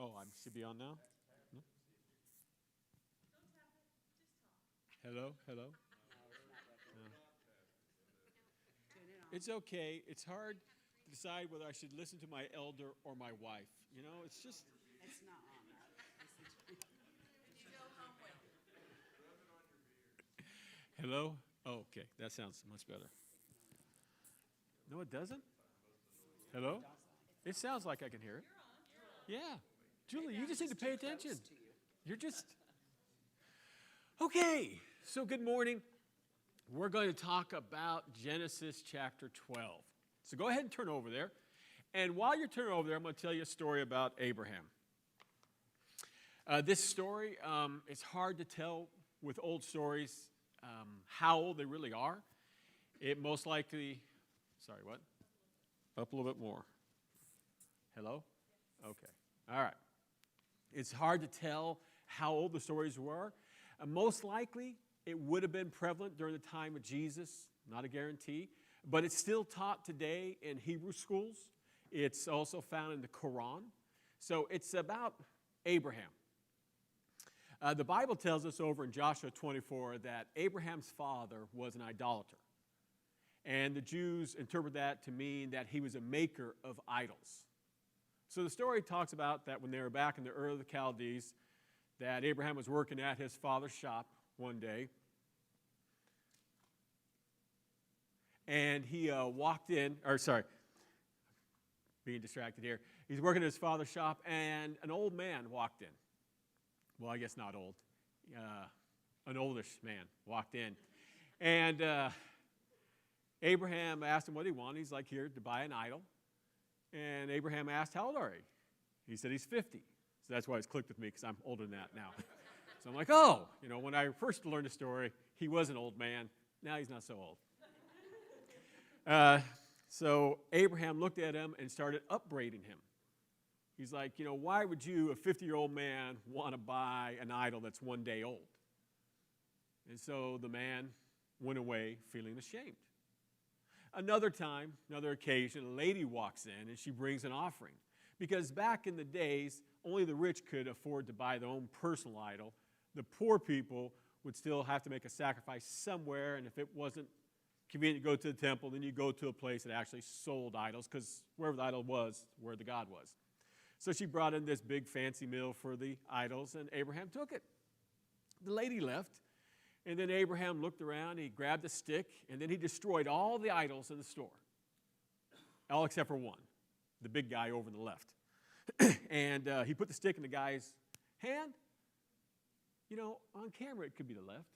Oh, I should be on now? No? Hello? Hello? No. It's okay. It's hard to decide whether I should listen to my elder or my wife. You know, it's just. It's not on that. Hello? Oh, okay. That sounds much better. No, it doesn't? Hello? It sounds like I can hear it. Yeah. Julie, you just need to pay attention. You're just. Okay. So, good morning. We're going to talk about Genesis chapter 12. So, go ahead and turn over there. And while you're turning over there, I'm going to tell you a story about Abraham. This story, it's hard to tell with old stories how old they really are. It most likely, sorry, what? Up a little bit more. Hello? Okay. All right. It's hard to tell how old the stories were. Most likely, it would have been prevalent during the time of Jesus, not a guarantee, but it's still taught today in Hebrew schools. It's also found in the Quran. So it's about Abraham. The Bible tells us over in Joshua 24 that Abraham's father was an idolater. And the Jews interpret that to mean that he was a maker of idols. So the story talks about that when they were back in the Ur of the Chaldees, that Abraham was working at his father's shop one day. And he walked in, being distracted here. He's working at his father's shop, and an old man walked in. Well, I guess not old. An oldish man walked in. And Abraham asked him what he wanted. He's like, here, to buy an idol. And Abraham asked, how old are you? He said he's 50. So that's why it's clicked with me, because I'm older than that now. So I'm like, oh, when I first learned the story, he was an old man. Now he's not so old. So Abraham looked at him and started upbraiding him. He's like, why would you, a 50-year-old man, want to buy an idol that's one day old? And so the man went away feeling ashamed. Another time, another occasion, a lady walks in and she brings an offering. Because back in the days, only the rich could afford to buy their own personal idol. The poor people would still have to make a sacrifice somewhere, and if it wasn't convenient to go to the temple, then you go to a place that actually sold idols, because wherever the idol was, where the god was. So she brought in this big fancy meal for the idols, and Abraham took it. The lady left, and then Abraham looked around, he grabbed a stick, and then he destroyed all the idols in the store. All except for one, the big guy over on the left. And he put the stick in the guy's hand. On camera it could be the left.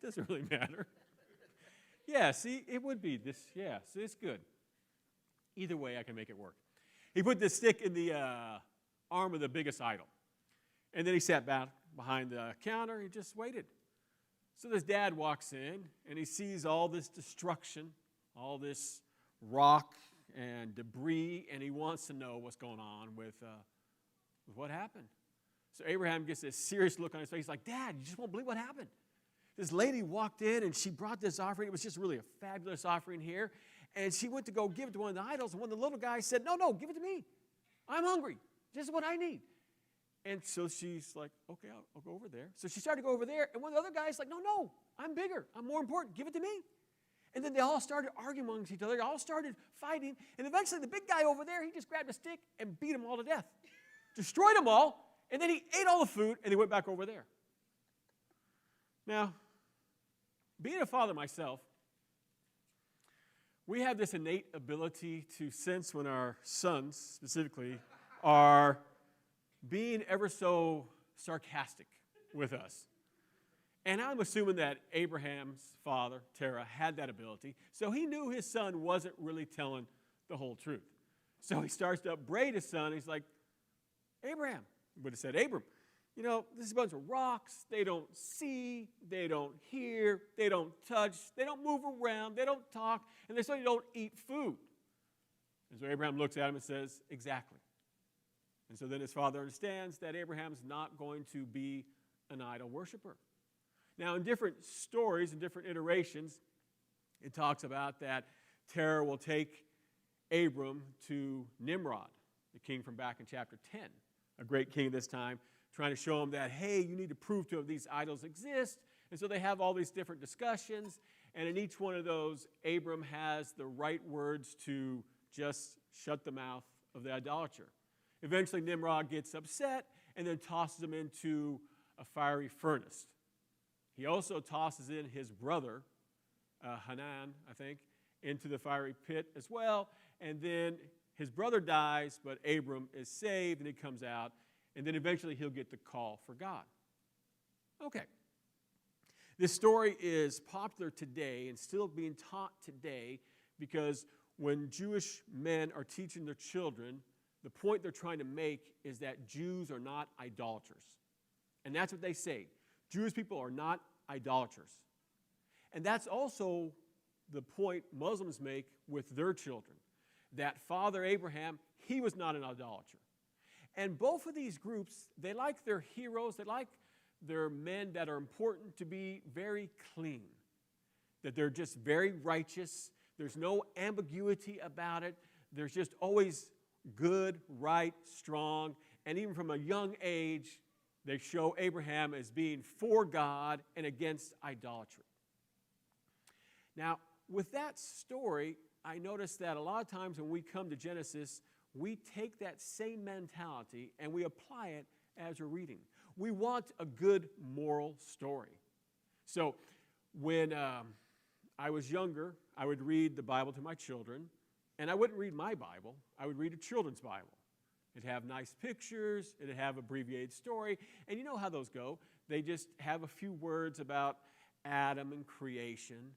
Doesn't really matter. Yeah, see, it would be this. Yeah, so it's good. Either way, I can make it work. He put the stick in the arm of the biggest idol. And then he sat back behind the counter. He just waited. So this dad walks in, and he sees all this destruction, all this rock and debris, and he wants to know what's going on with what happened. So Abraham gets this serious look on his face. He's like, Dad, you just won't believe what happened. This lady walked in, and she brought this offering. It was just really a fabulous offering here. And she went to go give it to one of the idols, and one of the little guys said, no, give it to me. I'm hungry. This is what I need. And so she's like, okay, I'll go over there. So she started to go over there, and one of the other guys like, no, I'm bigger. I'm more important. Give it to me. And then they all started arguing amongst each other. They all started fighting. And eventually the big guy over there, he just grabbed a stick and beat them all to death. Destroyed them all. And then he ate all the food, and he went back over there. Now, being a father myself, we have this innate ability to sense when our sons, specifically, are being ever so sarcastic with us. And I'm assuming that Abraham's father, Terah, had that ability. So he knew his son wasn't really telling the whole truth. So he starts to upbraid his son. He's like, Abraham. He would have said, Abram, this is a bunch of rocks. They don't see. They don't hear. They don't touch. They don't move around. They don't talk. And they certainly don't eat food. And so Abraham looks at him and says, exactly. And so then his father understands that Abraham's not going to be an idol worshiper. Now, in different stories and different iterations, it talks about that Terah will take Abram to Nimrod. the king from back in chapter 10, a great king this time, trying to show him that, hey, you need to prove to him these idols exist. And so they have all these different discussions, and in each one of those, Abram has the right words to just shut the mouth of the idolater. Eventually, Nimrod gets upset and then tosses him into a fiery furnace. He also tosses in his brother, Hanan, I think, into the fiery pit as well. And then his brother dies, but Abram is saved, and he comes out. And then eventually he'll get the call for God. Okay. This story is popular today and still being taught today because when Jewish men are teaching their children, the point they're trying to make is that Jews are not idolaters. And that's what they say. Jewish people are not idolaters. And that's also the point Muslims make with their children, that Father Abraham, he was not an idolater. And both of these groups, they like their heroes, they like their men that are important to be very clean, that they're just very righteous. There's no ambiguity about it. There's just always good, right, strong. And even from a young age, they show Abraham as being for God and against idolatry. Now, with that story, I notice that a lot of times when we come to Genesis, we take that same mentality and we apply it as we're reading. We want a good moral story. So when I was younger, I would read the Bible to my children, and I wouldn't read my Bible. I would read a children's Bible. It'd have nice pictures. It'd have abbreviated story. And you know how those go. They just have a few words about Adam and creation,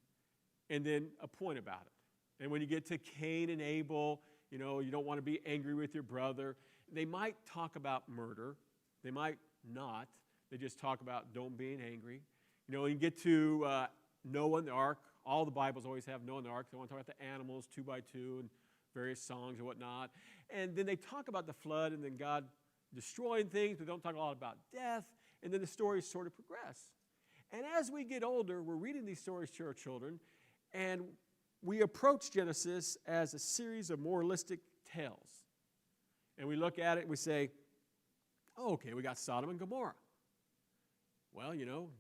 and then a point about it. And when you get to Cain and Abel, you don't want to be angry with your brother. They might talk about murder. They might not. They just talk about don't being angry. When you get to Noah and the ark, all the Bibles always have Noah and the ark. They want to talk about the animals 2 by 2 and various songs and whatnot. And then they talk about the flood and then God destroying things, but don't talk a lot about death. And then the stories sort of progress. And as we get older, we're reading these stories to our children, and we approach Genesis as a series of moralistic tales. And we look at it and we say, oh, okay, we got Sodom and Gomorrah. Well,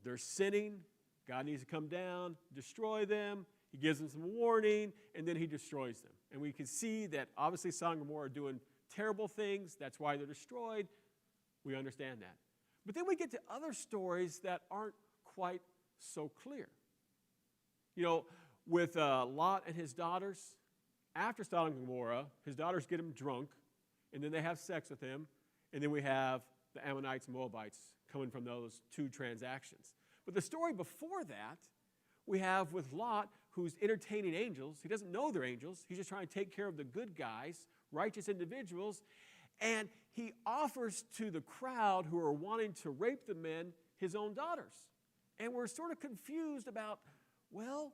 they're sinning. God needs to come down, destroy them. He gives them some warning, and then he destroys them. And we can see that obviously Sodom and Gomorrah are doing terrible things. That's why they're destroyed. We understand that. But then we get to other stories that aren't quite so clear. With Lot and his daughters, after Sodom and Gomorrah, his daughters get him drunk, and then they have sex with him, and then we have the Ammonites and Moabites coming from those two transactions. But the story before that, we have with Lot, who's entertaining angels. He doesn't know they're angels. He's just trying to take care of the good guys, righteous individuals, and he offers to the crowd who are wanting to rape the men his own daughters. And we're sort of confused about, well,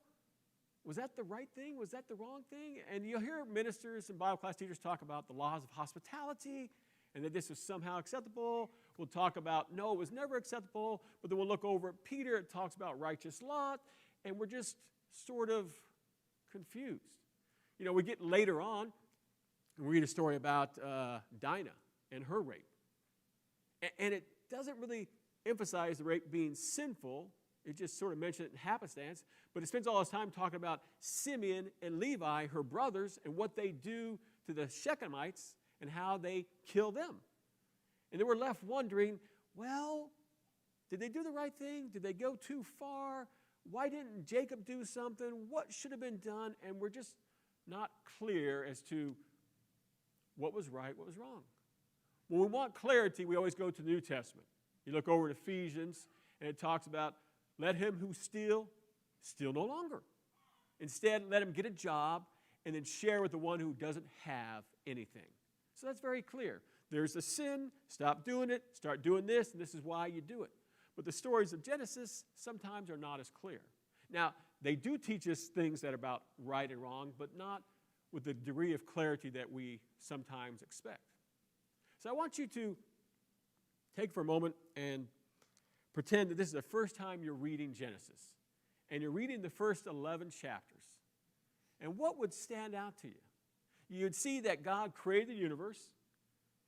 was that the right thing? Was that the wrong thing? And you'll hear ministers and Bible class teachers talk about the laws of hospitality and that this was somehow acceptable. We'll talk about, no, it was never acceptable. But then we'll look over at Peter. It talks about righteous Lot. And we're just sort of confused. We get later on, and we read a story about Dinah and her rape. And it doesn't really emphasize the rape being sinful. It just sort of mentions it in happenstance. But it spends all its time talking about Simeon and Levi, her brothers, and what they do to the Shechemites and how they kill them. And then we're left wondering, well, did they do the right thing? Did they go too far? Why didn't Jacob do something? What should have been done? And we're just not clear as to what was right, what was wrong. When we want clarity, we always go to the New Testament. You look over at Ephesians, and it talks about, let him who steal no longer. Instead, let him get a job and then share with the one who doesn't have anything. So that's very clear. There's a sin, stop doing it, start doing this, and this is why you do it. But the stories of Genesis sometimes are not as clear. Now, they do teach us things that are about right and wrong, but not with the degree of clarity that we sometimes expect. So I want you to take for a moment and pretend that this is the first time you're reading Genesis. And you're reading the first 11 chapters. And what would stand out to you? You'd see that God created the universe.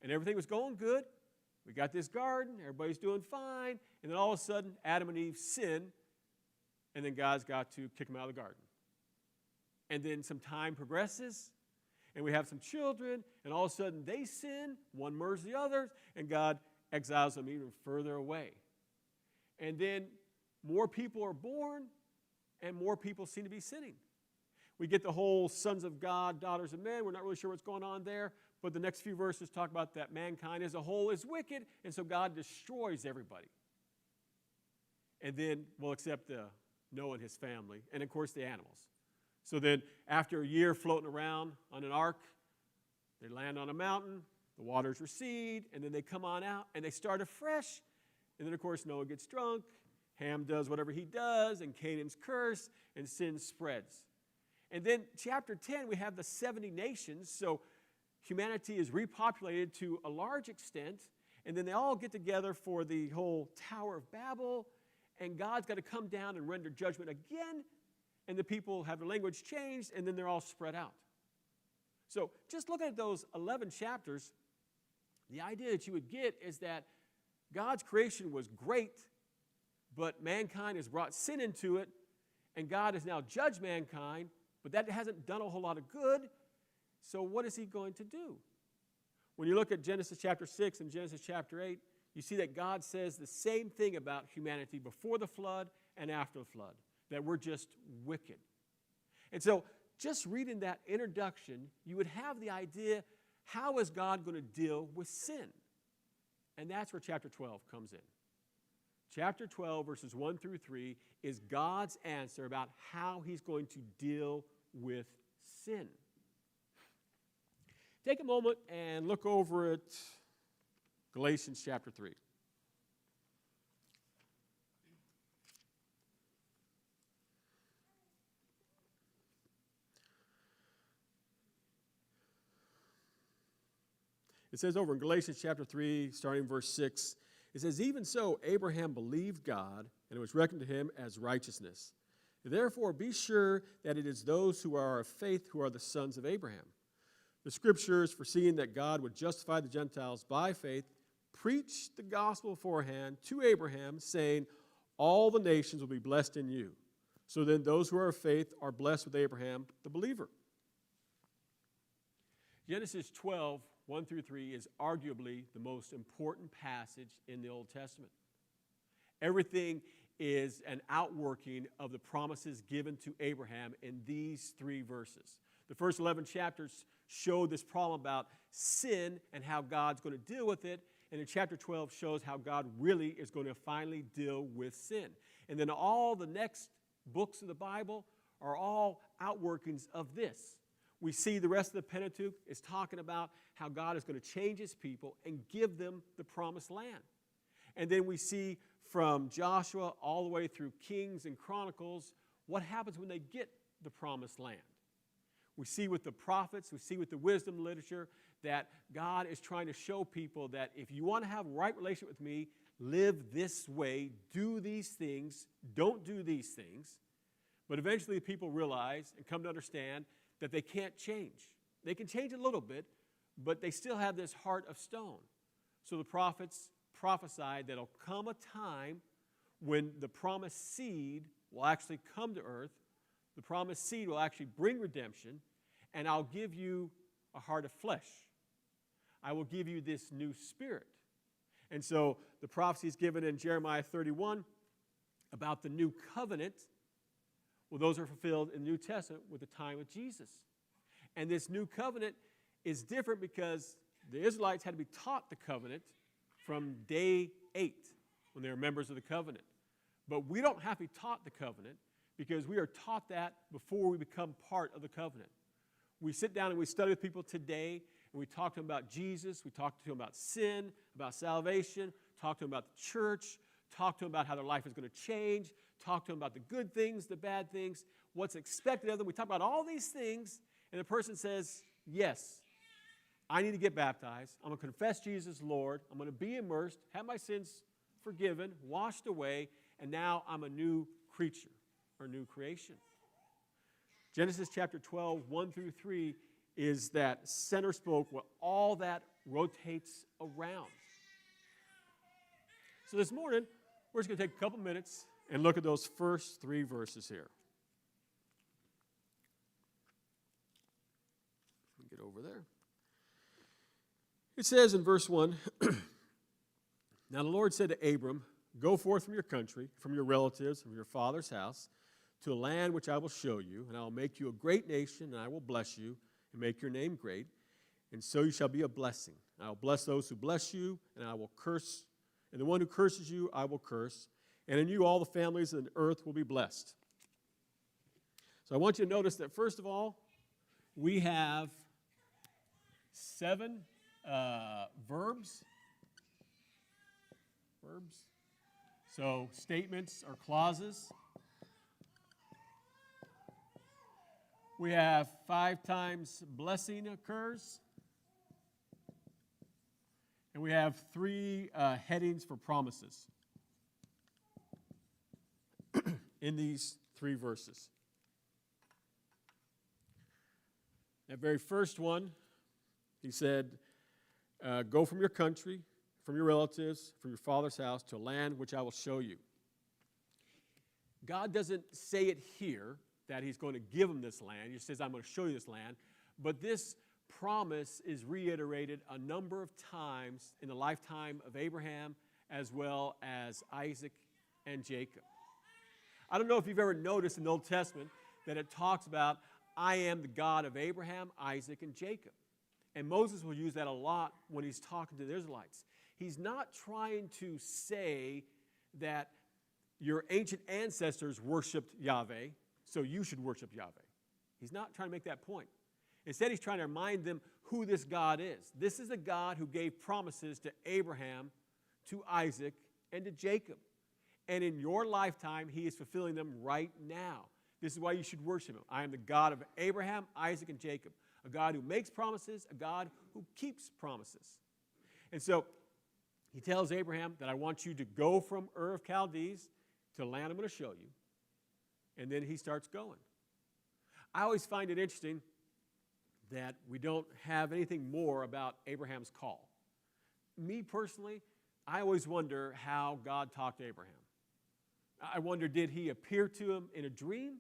And everything was going good. We got this garden. Everybody's doing fine. And then all of a sudden, Adam and Eve sin. And then God's got to kick them out of the garden. And then some time progresses. And we have some children. And all of a sudden, they sin. One murders the other. And God exiles them even further away. And then more people are born. And more people seem to be sinning. We get the whole sons of God, daughters of men. We're not really sure what's going on there. But the next few verses talk about that mankind as a whole is wicked, and so God destroys everybody. And then we'll accept Noah and his family, and of course the animals. So then after a year floating around on an ark, they land on a mountain, the waters recede, and then they come on out, and they start afresh. And then of course Noah gets drunk, Ham does whatever he does, and Canaan's cursed, and sin spreads. And then chapter 10, we have the 70 nations, so humanity is repopulated to a large extent, and then they all get together for the whole Tower of Babel, and God's got to come down and render judgment again, and the people have their language changed, and then they're all spread out. So just looking at those 11 chapters, the idea that you would get is that God's creation was great, but mankind has brought sin into it, and God has now judged mankind, but that hasn't done a whole lot of good. So what is he going to do? When you look at Genesis chapter 6 and Genesis chapter 8, you see that God says the same thing about humanity before the flood and after the flood, that we're just wicked. And so just reading that introduction, you would have the idea, how is God going to deal with sin? And that's where chapter 12 comes in. Chapter 12, verses 1 through 3, is God's answer about how he's going to deal with sin. Take a moment and look over at Galatians chapter 3. It says over in Galatians chapter 3, starting in verse 6, it says, "Even so, Abraham believed God, and it was reckoned to him as righteousness. Therefore, be sure that it is those who are of faith who are the sons of Abraham. The Scriptures, foreseeing that God would justify the Gentiles by faith, preached the gospel beforehand to Abraham, saying, 'All the nations will be blessed in you.' So then those who are of faith are blessed with Abraham, the believer." Genesis 12, 1 through 3 is arguably the most important passage in the Old Testament. Everything is an outworking of the promises given to Abraham in these 3 verses. The first 11 chapters show this problem about sin and how God's going to deal with it. And in chapter 12 shows how God really is going to finally deal with sin. And then all the next books of the Bible are all outworkings of this. We see the rest of the Pentateuch is talking about how God is going to change his people and give them the promised land. And then we see from Joshua all the way through Kings and Chronicles what happens when they get the promised land. We see with the prophets, we see with the wisdom literature that God is trying to show people that if you want to have a right relationship with me, live this way, do these things, don't do these things. But eventually people realize and come to understand that they can't change. They can change a little bit, but they still have this heart of stone. So the prophets prophesied that there'll come a time when the promised seed will actually come to earth. The promised seed will actually bring redemption, and I'll give you a heart of flesh. I will give you this new spirit. And so the prophecy is given in Jeremiah 31 about the new covenant. Well, those are fulfilled in the New Testament with the time of Jesus. And this new covenant is different because the Israelites had to be taught the covenant from day 8 when they were members of the covenant. But we don't have to be taught the covenant because we are taught that before we become part of the covenant. We sit down and we study with people today, and we talk to them about Jesus, we talk to them about sin, about salvation, talk to them about the church, talk to them about how their life is going to change, talk to them about the good things, the bad things, what's expected of them. We talk about all these things, and the person says, yes, I need to get baptized. I'm going to confess Jesus Lord. I'm going to be immersed, have my sins forgiven, washed away, and now I'm a new creature or new creation. Genesis chapter 12, 1 through 3 is that center spoke where all that rotates around. So this morning, we're just going to take a couple minutes and look at those first 3 verses here. Let me get over there. It says in verse 1, Now the Lord said to Abram, Go forth from your country, from your relatives, from your father's house, to a land which I will show you, and I will make you a great nation, and I will bless you, and make your name great, and so you shall be a blessing. I will bless those who bless you, and I will curse, and the one who curses you I will curse, and in you all the families of the earth will be blessed. So I want you to notice that first of all, we have 7 verbs. So statements or clauses. We have 5 times blessing occurs. And we have 3 headings for promises in these 3 verses. That very first one, he said, Go from your country, from your relatives, from your father's house, to a land which I will show you. God doesn't say it here that he's going to give them this land. He says, I'm going to show you this land. But this promise is reiterated a number of times in the lifetime of Abraham as well as Isaac and Jacob. I don't know if you've ever noticed in the Old Testament that it talks about, I am the God of Abraham, Isaac, and Jacob. And Moses will use that a lot when he's talking to the Israelites. He's not trying to say that your ancient ancestors worshiped Yahweh, so you should worship Yahweh. He's not trying to make that point. Instead, he's trying to remind them who this God is. This is a God who gave promises to Abraham, to Isaac, and to Jacob. And in your lifetime, he is fulfilling them right now. This is why you should worship him. I am the God of Abraham, Isaac, and Jacob. A God who makes promises, a God who keeps promises. And so he tells Abraham that I want you to go from Ur of Chaldees to the land I'm going to show you. And then he starts going. I always find it interesting that we don't have anything more about Abraham's call. Me personally, I always wonder how God talked to Abraham. I wonder, did he appear to him in a dream?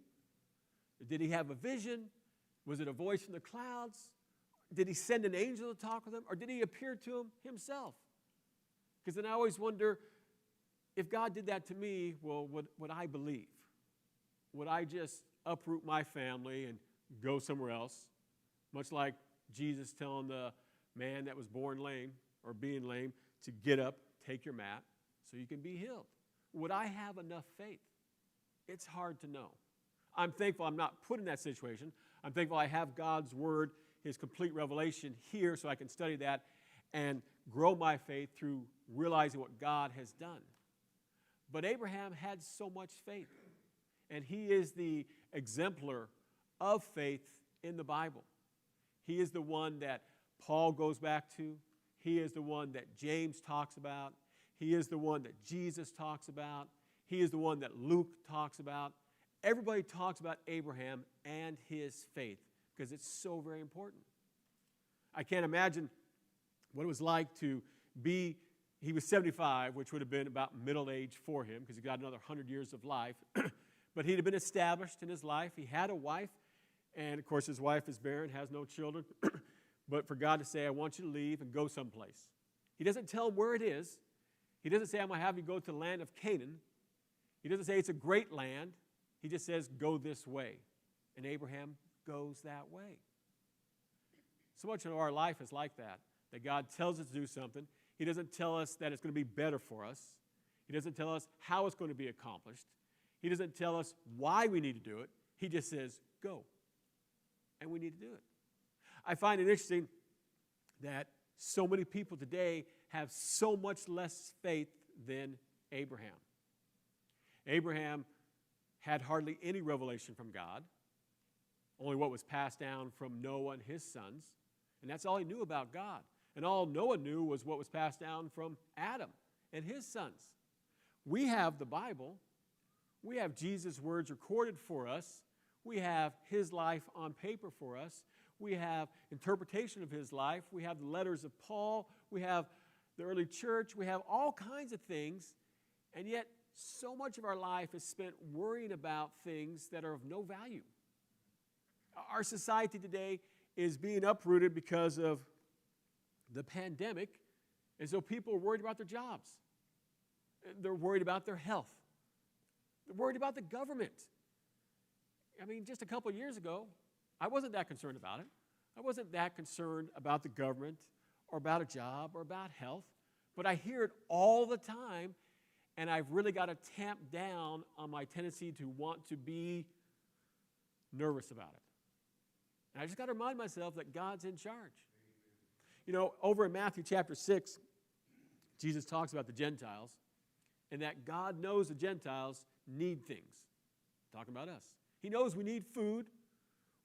Did he have a vision? Was it a voice from the clouds? Did he send an angel to talk with him? Or did he appear to him himself? Because then I always wonder, if God did that to me, well, would I believe? Would I just uproot my family and go somewhere else? Much like Jesus telling the man that was born lame or being lame to get up, take your mat, so you can be healed. Would I have enough faith? It's hard to know. I'm thankful I'm not put in that situation. I'm thankful I have God's word, his complete revelation here so I can study that and grow my faith through realizing what God has done. But Abraham had so much faith, and he is the exemplar of faith in the Bible. He is the one that Paul goes back to. He is the one that James talks about. He is the one that Jesus talks about. He is the one that Luke talks about. Everybody talks about Abraham and his faith because it's so very important. I can't imagine what it was like to be, he was 75, which would have been about middle age for him because he got another 100 years of life. But he'd have been established in his life. He had a wife, and of course his wife is barren, has no children. But for God to say, I want you to leave and go someplace. He doesn't tell him where it is. He doesn't say, I'm going to have you go to the land of Canaan. He doesn't say it's a great land. He just says, go this way. And Abraham goes that way. So much of our life is like that God tells us to do something. He doesn't tell us that it's going to be better for us. He doesn't tell us how it's going to be accomplished. He doesn't tell us why we need to do it. He just says, go. And we need to do it. I find it interesting that so many people today have so much less faith than Abraham. Abraham had hardly any revelation from God, only what was passed down from Noah and his sons, and that's all he knew about God. And all Noah knew was what was passed down from Adam and his sons. We have the Bible. We have Jesus' words recorded for us. We have his life on paper for us. We have interpretation of his life. We have the letters of Paul. We have the early church. We have all kinds of things. And yet, so much of our life is spent worrying about things that are of no value. Our society today is being uprooted because of the pandemic, and so people are worried about their jobs. They're worried about their health. They're worried about the government. I mean, just a couple of years ago, I wasn't that concerned about it. I wasn't that concerned about the government or about a job or about health, but I hear it all the time, and I've really got to tamp down on my tendency to want to be nervous about it. And I just got to remind myself that God's in charge. You know, over in Matthew chapter 6, Jesus talks about the Gentiles and that God knows the Gentiles need things. Talking about us. He knows we need food,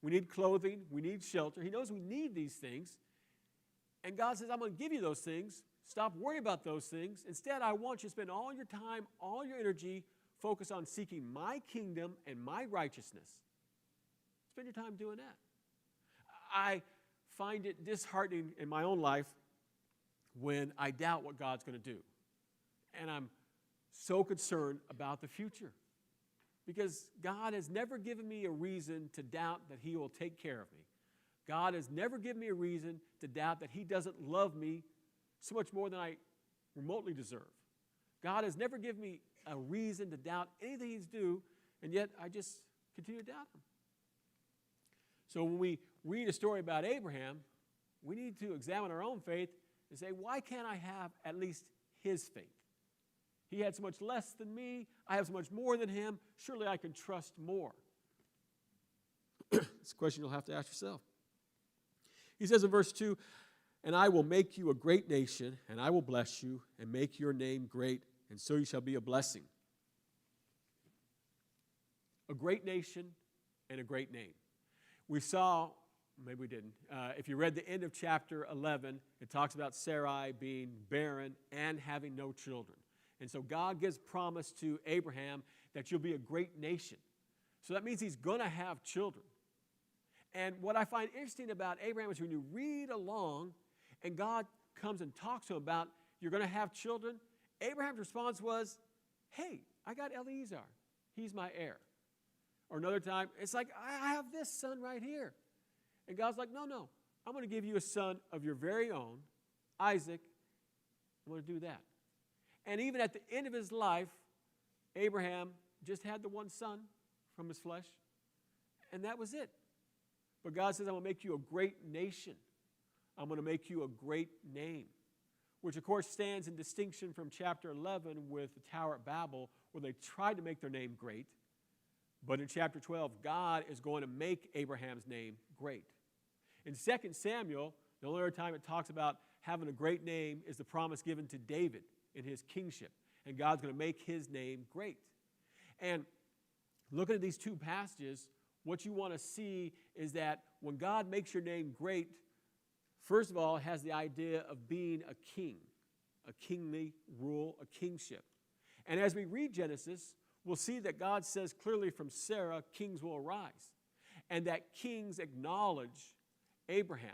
we need clothing, we need shelter. He knows we need these things. And God says, I'm going to give you those things. Stop worrying about those things. Instead, I want you to spend all your time, all your energy, focus on seeking my kingdom and my righteousness. Spend your time doing that. I find it disheartening in my own life when I doubt what God's going to do. And I'm so concerned about the future because God has never given me a reason to doubt that he will take care of me. God has never given me a reason to doubt that he doesn't love me so much more than I remotely deserve. God has never given me a reason to doubt anything he's due, and yet I just continue to doubt him. So when we read a story about Abraham, we need to examine our own faith and say, why can't I have at least his faith? He had so much less than me. I have so much more than him. Surely I can trust more. It's a question you'll have to ask yourself. He says in verse 2, and I will make you a great nation, and I will bless you, and make your name great, and so you shall be a blessing. A great nation and a great name. We saw, maybe we didn't, if you read the end of chapter 11, it talks about Sarai being barren and having no children. And so God gives promise to Abraham that you'll be a great nation. So that means he's going to have children. And what I find interesting about Abraham is when you read along and God comes and talks to him about you're going to have children, Abraham's response was, hey, I got Eliezer. He's my heir. Or another time, it's like, I have this son right here. And God's like, no, I'm going to give you a son of your very own, Isaac. I'm going to do that. And even at the end of his life, Abraham just had the one son from his flesh, and that was it. But God says, I'm going to make you a great nation. I'm going to make you a great name, which of course stands in distinction from chapter 11 with the Tower at Babel, where they tried to make their name great. But in chapter 12, God is going to make Abraham's name great. In 2 Samuel, the only other time it talks about having a great name is the promise given to David in his kingship. And God's going to make his name great. And looking at these two passages, what you want to see is that when God makes your name great, first of all, it has the idea of being a king, a kingly rule, a kingship. And as we read Genesis, we'll see that God says clearly from Sarah, kings will arise. And that kings acknowledge Abraham.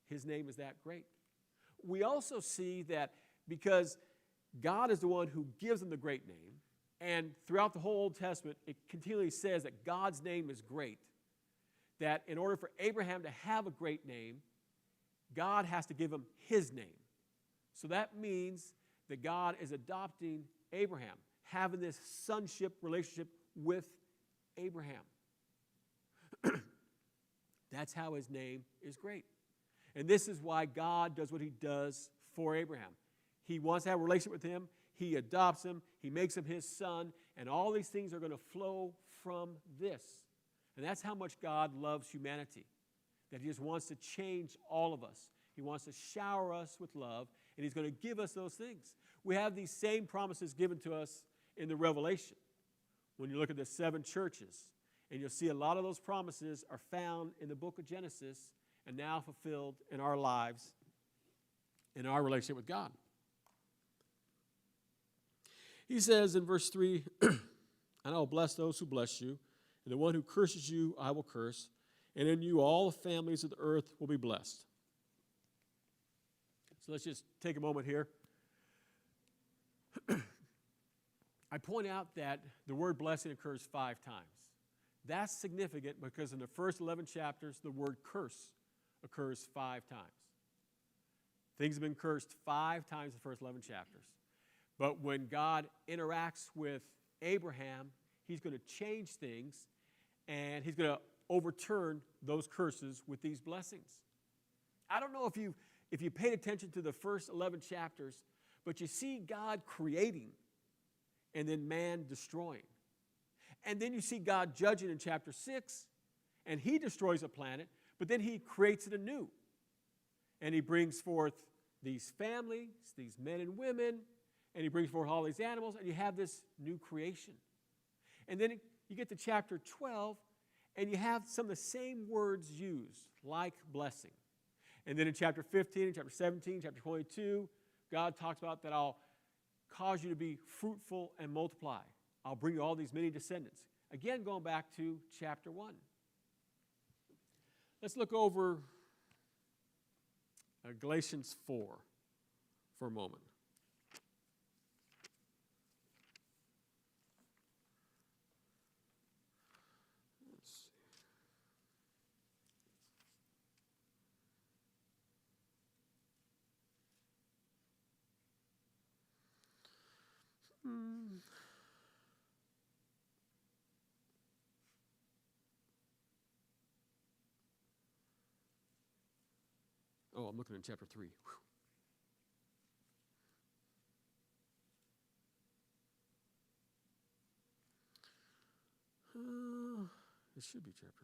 His name is that great. We also see that because God is the one who gives them the great name, and throughout the whole Old Testament, it continually says that God's name is great, that in order for Abraham to have a great name, God has to give him his name. So that means that God is adopting Abraham, having this sonship relationship with Abraham. That's how his name is great. And this is why God does what he does for Abraham. He wants to have a relationship with him. He adopts him. He makes him his son. And all these things are going to flow from this. And that's how much God loves humanity, that he just wants to change all of us. He wants to shower us with love, and he's going to give us those things. We have these same promises given to us in the Revelation. When you look at the 7 churches, and you'll see a lot of those promises are found in the book of Genesis and now fulfilled in our lives, in our relationship with God. He says in verse 3, and I will bless those who bless you, and the one who curses you I will curse, and in you all the families of the earth will be blessed. So let's just take a moment here. I point out that the word blessing occurs 5 times. That's significant because in the first 11 chapters, the word curse occurs 5 times. Things have been cursed 5 times in the first 11 chapters. But when God interacts with Abraham, he's going to change things, and he's going to overturn those curses with these blessings. I don't know if you paid attention to the first 11 chapters, but you see God creating and then man destroying. And then you see God judging in chapter 6, and he destroys a planet, but then he creates it anew. And he brings forth these families, these men and women, and he brings forth all these animals, and you have this new creation. And then you get to chapter 12, and you have some of the same words used, like blessing. And then in chapter 15, chapter 17, chapter 22, God talks about that I'll cause you to be fruitful and multiply. I'll bring you all these many descendants. Again, going back to chapter 1. Let's look over Galatians 4 for a moment. Let's see. Oh, I'm looking in chapter 3. It should be chapter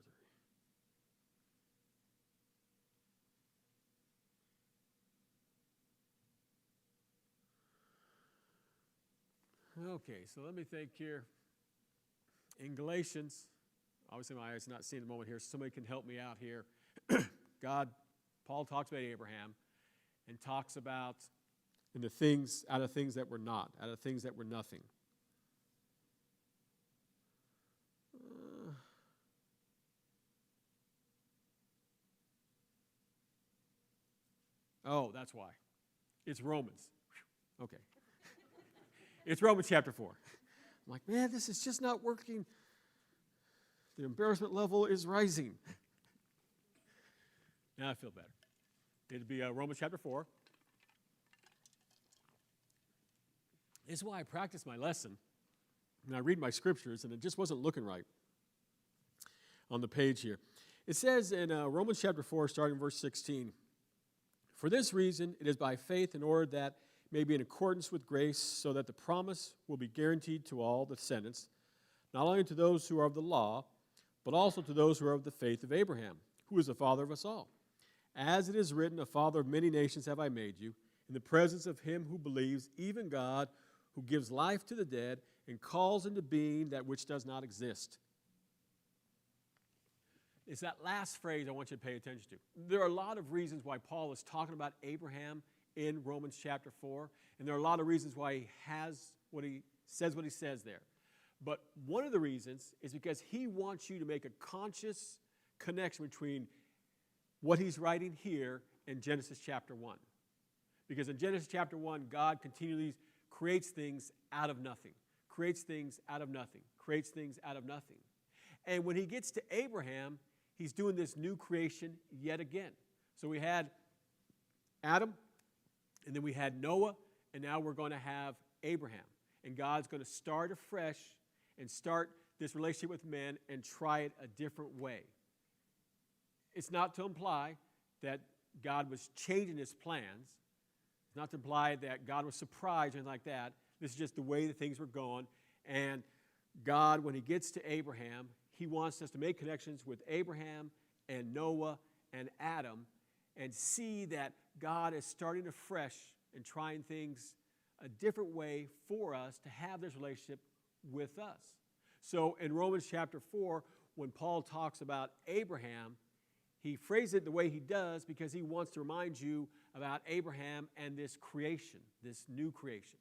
3. Okay, so let me think here. In Galatians, obviously my eyes not seeing the moment here, so somebody can help me out here. Paul talks about Abraham and talks about in the things, out of things that were not, out of things that were nothing. Oh, that's why. It's Romans. Okay. It's Romans chapter 4. I'm like, man, this is just not working. The embarrassment level is rising. Now I feel better. It'd be Romans chapter 4. This is why I practice my lesson. And I read my scriptures, and it just wasn't looking right on the page here. It says in Romans chapter 4, starting verse 16, "For this reason, it is by faith in order that it may be in accordance with grace, so that the promise will be guaranteed to all the descendants, not only to those who are of the law, but also to those who are of the faith of Abraham, who is the father of us all. As it is written, a father of many nations have I made you, in the presence of him who believes, even God, who gives life to the dead and calls into being that which does not exist." It's that last phrase I want you to pay attention to. There are a lot of reasons why Paul is talking about Abraham in Romans chapter 4, and there are a lot of reasons why he says what he says there. But one of the reasons is because he wants you to make a conscious connection between what he's writing here in Genesis chapter 1. Because in Genesis chapter 1, God continually creates things out of nothing, creates things out of nothing, creates things out of nothing. And when he gets to Abraham, he's doing this new creation yet again. So we had Adam, and then we had Noah, and now we're going to have Abraham. And God's going to start afresh and start this relationship with men and try it a different way. It's not to imply that God was changing his plans. It's not to imply that God was surprised or anything like that. This is just the way that things were going. And God, when he gets to Abraham, he wants us to make connections with Abraham and Noah and Adam and see that God is starting afresh and trying things a different way for us to have this relationship with us. So in Romans chapter 4, when Paul talks about Abraham, he phrases it the way he does because he wants to remind you about Abraham and this creation, this new creation.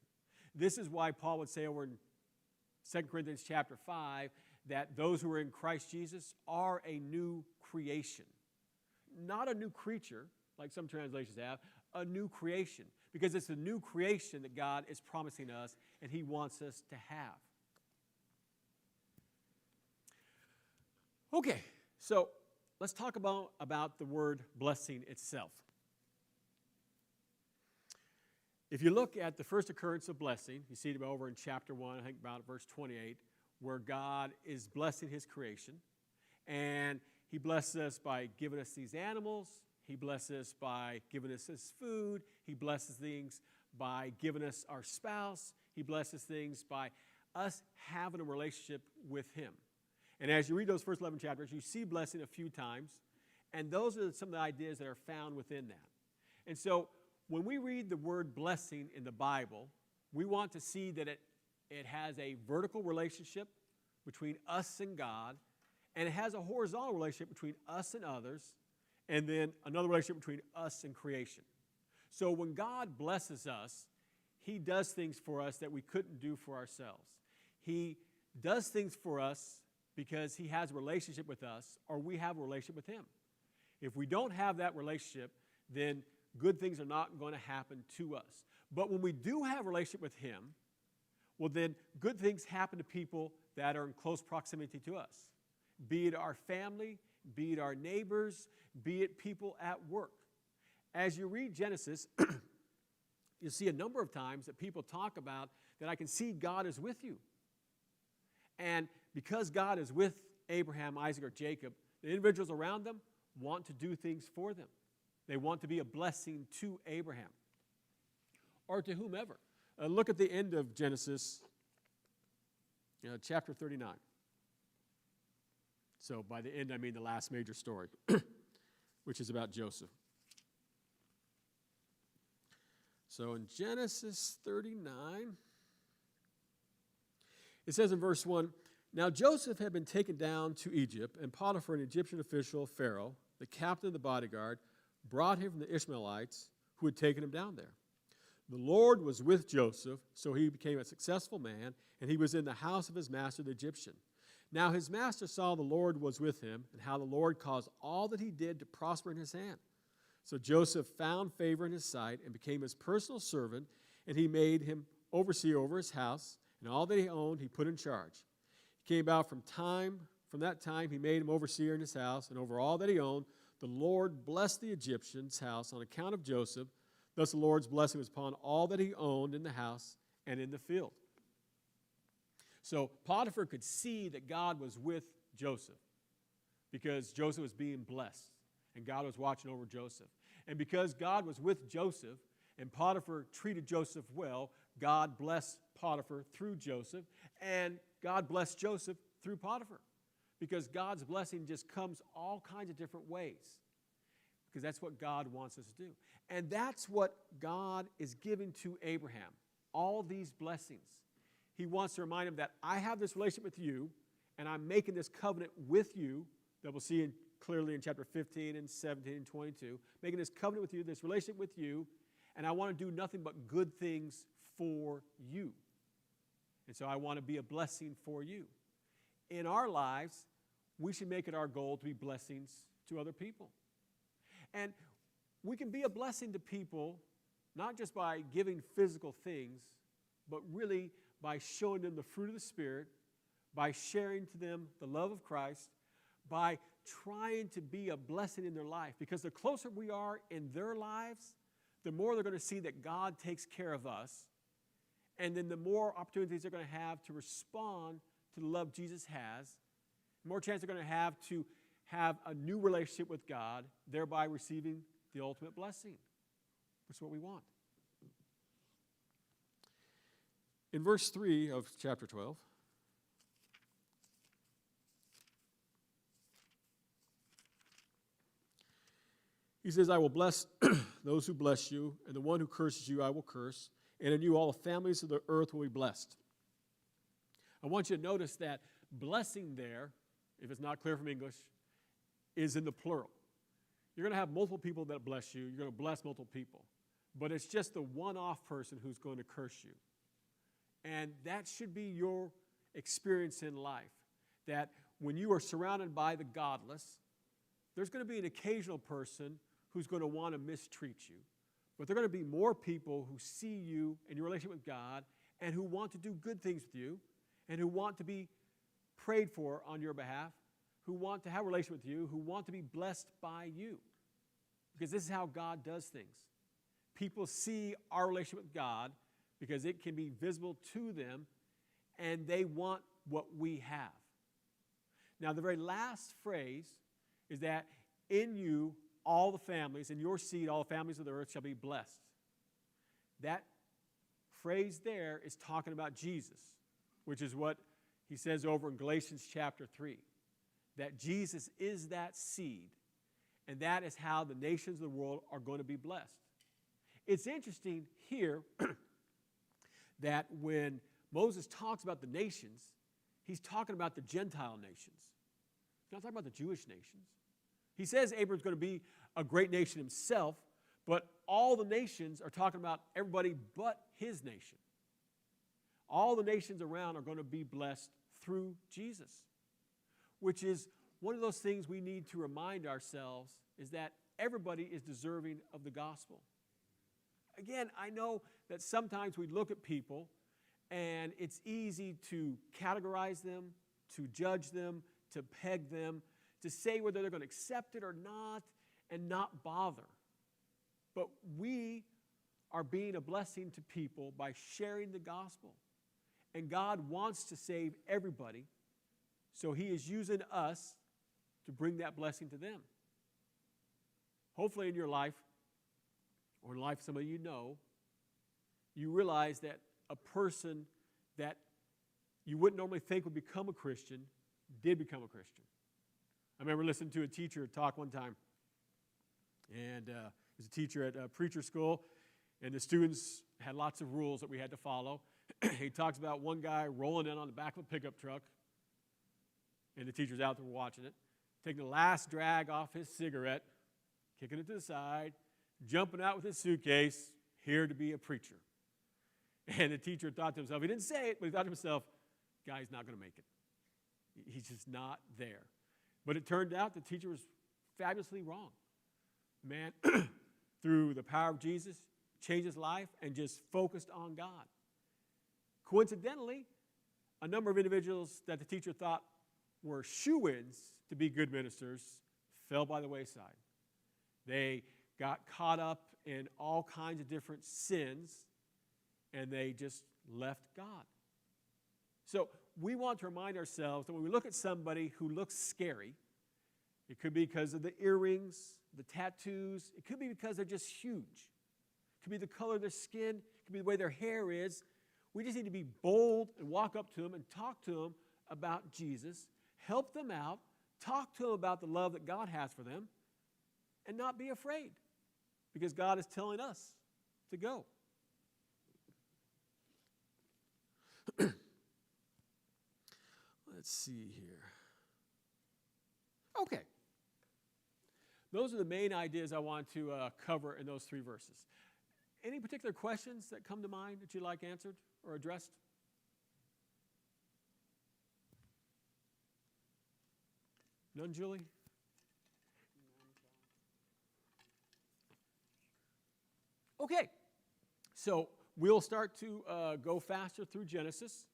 This is why Paul would say over in 2 Corinthians chapter 5 that those who are in Christ Jesus are a new creation. Not a new creature, like some translations have, a new creation. Because it's a new creation that God is promising us and He wants us to have. Okay, so let's talk about the word blessing itself. If you look at the first occurrence of blessing, you see it over in chapter 1, I think about verse 28, where God is blessing His creation. And He blesses us by giving us these animals. He blesses us by giving us His food. He blesses things by giving us our spouse. He blesses things by us having a relationship with Him. And as you read those first 11 chapters, you see blessing a few times. And those are some of the ideas that are found within that. And so when we read the word blessing in the Bible, we want to see that it has a vertical relationship between us and God, and it has a horizontal relationship between us and others, and then another relationship between us and creation. So when God blesses us, He does things for us that we couldn't do for ourselves. He does things for us because He has a relationship with us, or we have a relationship with Him. If we don't have that relationship, then good things are not going to happen to us. But when we do have a relationship with Him, well, then good things happen to people that are in close proximity to us. Be it our family, be it our neighbors, be it people at work. As you read Genesis, you'll see a number of times that people talk about that I can see God is with you. And because God is with Abraham, Isaac, or Jacob, the individuals around them want to do things for them. They want to be a blessing to Abraham or to whomever. Look at the end of Genesis, chapter 39. So by the end, I mean the last major story, which is about Joseph. So in Genesis 39, it says in verse 1, "Now Joseph had been taken down to Egypt, and Potiphar, an Egyptian official of Pharaoh, the captain of the bodyguard, brought him from the Ishmaelites who had taken him down there. The Lord was with Joseph, so he became a successful man, and he was in the house of his master, the Egyptian. Now his master saw the Lord was with him, and how the Lord caused all that he did to prosper in his hand. So Joseph found favor in his sight and became his personal servant, and he made him overseer over his house, and all that he owned he put in charge. He came about from that time he made him overseer in his house, and over all that he owned, the Lord blessed the Egyptian's house on account of Joseph. Thus the Lord's blessing was upon all that he owned in the house and in the field." So Potiphar could see that God was with Joseph because Joseph was being blessed and God was watching over Joseph. And because God was with Joseph and Potiphar treated Joseph well, God blessed Potiphar through Joseph, and God blessed Joseph through Potiphar. Because God's blessing just comes all kinds of different ways. Because that's what God wants us to do. And that's what God is giving to Abraham. All these blessings. He wants to remind him that I have this relationship with you, and I'm making this covenant with you, that we'll see clearly in chapter 15 and 17 and 22. Making this covenant with you, this relationship with you, and I want to do nothing but good things for you. And so I want to be a blessing for you. In our lives, we should make it our goal to be blessings to other people. And we can be a blessing to people, not just by giving physical things, but really by showing them the fruit of the Spirit, by sharing to them the love of Christ, by trying to be a blessing in their life. Because the closer we are in their lives, the more they're going to see that God takes care of us, and then the more opportunities they're going to have to respond to the love Jesus has, the more chance they're going to have a new relationship with God, thereby receiving the ultimate blessing. That's what we want. In verse 3 of chapter 12, he says, "I will bless those who bless you, and the one who curses you I will curse, and in you all the families of the earth will be blessed." I want you to notice that blessing there, if it's not clear from English, is in the plural. You're going to have multiple people that bless you. You're going to bless multiple people. But it's just the one-off person who's going to curse you. And that should be your experience in life. that when you are surrounded by the godless, there's going to be an occasional person who's going to want to mistreat you. But there are going to be more people who see you and your relationship with God and who want to do good things with you and who want to be prayed for on your behalf, who want to have a relationship with you, who want to be blessed by you. Because this is how God does things. People see our relationship with God because it can be visible to them, and they want what we have. Now, the very last phrase is that in you, all the families, in your seed, all the families of the earth shall be blessed. That phrase there is talking about Jesus, which is what he says over in Galatians chapter 3, that Jesus is that seed, and that is how the nations of the world are going to be blessed. It's interesting here that when Moses talks about the nations, he's talking about the Gentile nations. He's not talking about the Jewish nations. He says Abraham's going to be a great nation himself, but all the nations are talking about everybody but his nation. All the nations around are going to be blessed through Jesus, which is one of those things we need to remind ourselves is that everybody is deserving of the gospel. Again, I know that sometimes we look at people and it's easy to categorize them, to judge them, to peg them, to say whether they're going to accept it or not, and not bother. But we are being a blessing to people by sharing the gospel. And God wants to save everybody, so he is using us to bring that blessing to them. Hopefully in your life, or in the life of somebody you know, you realize that a person that you wouldn't normally think would become a Christian did become a Christian. I remember listening to a teacher talk one time, and he was a teacher at a preacher school, and the students had lots of rules that we had to follow. He talks about one guy rolling in on the back of a pickup truck, and the teacher's out there watching it, taking the last drag off his cigarette, kicking it to the side, jumping out with his suitcase, here to be a preacher. And the teacher thought to himself, he didn't say it, but he thought to himself, guy's not going to make it. He's just not there. But it turned out the teacher was fabulously wrong. Man, through the power of Jesus, changed his life and just focused on God. Coincidentally, a number of individuals that the teacher thought were shoo-ins to be good ministers fell by the wayside. They got caught up in all kinds of different sins, and they just left God. So we want to remind ourselves that when we look at somebody who looks scary, it could be because of the earrings, the tattoos. It could be because they're just huge. It could be the color of their skin. It could be the way their hair is. We just need to be bold and walk up to them and talk to them about Jesus, help them out, talk to them about the love that God has for them, and not be afraid because God is telling us to go. Let's see here. Okay. Those are the main ideas I want to cover in those 3 verses. Any particular questions that come to mind that you'd like answered or addressed? None, Julie? Okay. So we'll start to go faster through Genesis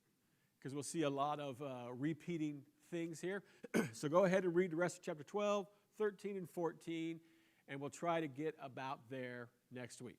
because we'll see a lot of repeating things here. So go ahead and read the rest of chapter 12, 13, and 14, and we'll try to get about there next week.